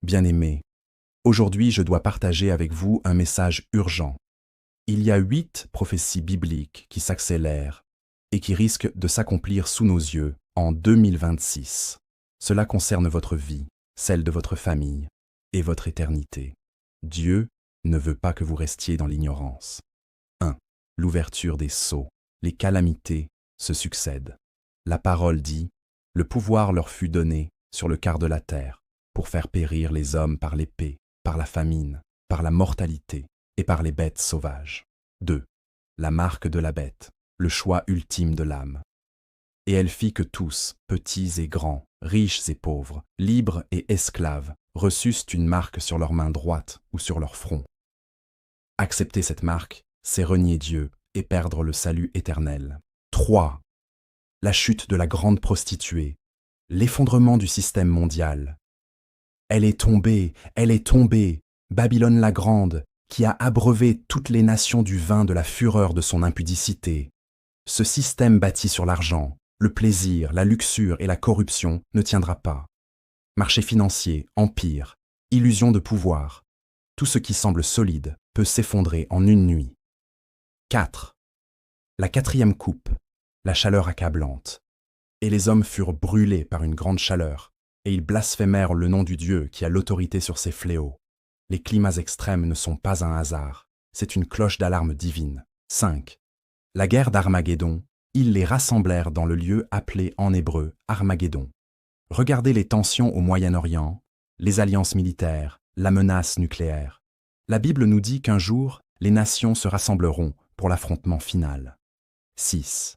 Bien-aimés, aujourd'hui je dois partager avec vous un message urgent. Il y a 8 prophéties bibliques qui s'accélèrent et qui risquent de s'accomplir sous nos yeux en 2026. Cela concerne votre vie, celle de votre famille et votre éternité. Dieu ne veut pas que vous restiez dans l'ignorance. 1. L'ouverture des sceaux. Les calamités se succèdent. La parole dit, « Le pouvoir leur fut donné sur le quart de la terre, pour faire périr les hommes par l'épée, par la famine, par la mortalité et par les bêtes sauvages. » 2. La marque de la bête, le choix ultime de l'âme. Et elle fit que tous, petits et grands, riches et pauvres, libres et esclaves, reçussent une marque sur leur main droite ou sur leur front. Accepter cette marque, c'est renier Dieu et perdre le salut éternel. 3. La chute de la grande prostituée, l'effondrement du système mondial. Elle est tombée, Babylone la grande, qui a abreuvé toutes les nations du vin de la fureur de son impudicité. Ce système bâti sur l'argent, le plaisir, la luxure et la corruption ne tiendra pas. Marché financier, empire, illusion de pouvoir, tout ce qui semble solide peut s'effondrer en une nuit. 4. La 4e coupe, la chaleur accablante. Et les hommes furent brûlés par une grande chaleur, et ils blasphémèrent le nom du Dieu qui a l'autorité sur ces fléaux. Les climats extrêmes ne sont pas un hasard, c'est une cloche d'alarme divine. 5. La guerre d'Armageddon, ils les rassemblèrent dans le lieu appelé en hébreu Armageddon. Regardez les tensions au Moyen-Orient, les alliances militaires, la menace nucléaire. La Bible nous dit qu'un jour, les nations se rassembleront pour l'affrontement final. 6.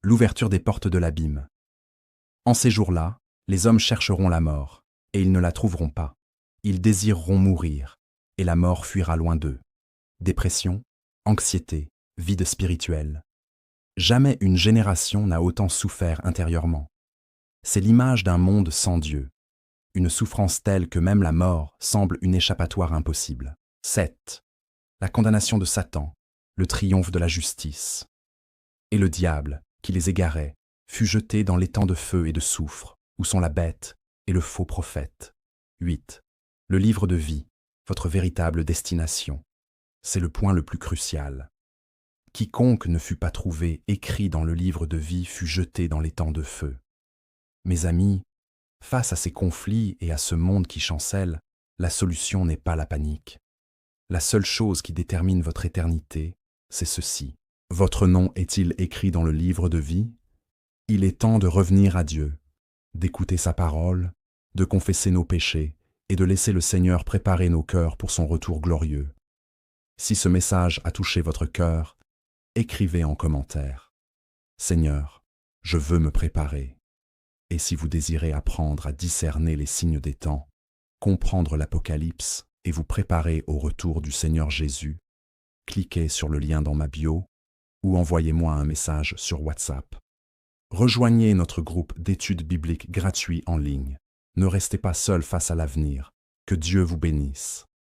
L'ouverture des portes de l'abîme. En ces jours-là, les hommes chercheront la mort, et ils ne la trouveront pas. Ils désireront mourir, et la mort fuira loin d'eux. Dépression, anxiété, vide spirituel. Jamais une génération n'a autant souffert intérieurement. C'est l'image d'un monde sans Dieu, une souffrance telle que même la mort semble une échappatoire impossible. 7. La condamnation de Satan, le triomphe de la justice. Et le diable, qui les égarait, fut jeté dans l'étang de feu et de soufre, où sont la bête et le faux prophète. 8. Le livre de vie, votre véritable destination. C'est le point le plus crucial. Quiconque ne fut pas trouvé écrit dans le livre de vie fut jeté dans l'étang de feu. Mes amis, face à ces conflits et à ce monde qui chancelle, la solution n'est pas la panique. La seule chose qui détermine votre éternité, c'est ceci. Votre nom est-il écrit dans le livre de vie? Il est temps de revenir à Dieu, d'écouter sa parole, de confesser nos péchés et de laisser le Seigneur préparer nos cœurs pour son retour glorieux. Si ce message a touché votre cœur, écrivez en commentaire. Seigneur, je veux me préparer. Et si vous désirez apprendre à discerner les signes des temps, comprendre l'Apocalypse et vous préparer au retour du Seigneur Jésus, cliquez sur le lien dans ma bio ou envoyez-moi un message sur WhatsApp. Rejoignez notre groupe d'études bibliques gratuit en ligne. Ne restez pas seul face à l'avenir. Que Dieu vous bénisse.